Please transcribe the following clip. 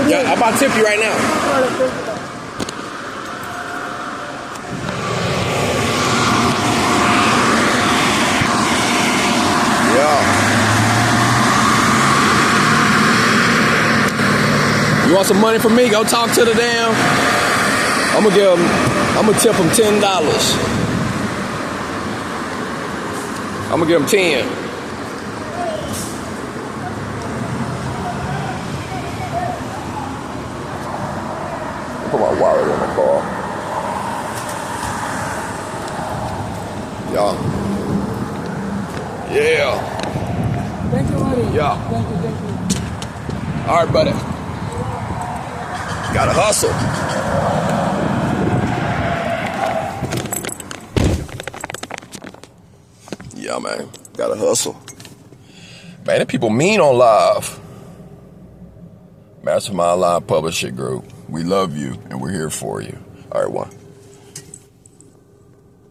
Yeah, I'm about to tip you right now. Yeah. You want some money from me? Go talk to the damn. I'm gonna tip him $10. I'm gonna give him 10. Put my wallet in the car. Yeah. Yeah. Thank you, buddy. Yeah. Thank you. All right, buddy. Gotta hustle. Yeah, man. Gotta hustle. Man, the people mean on live. Mastermind Live Publishing Group. We love you and we're here for you. All right, one.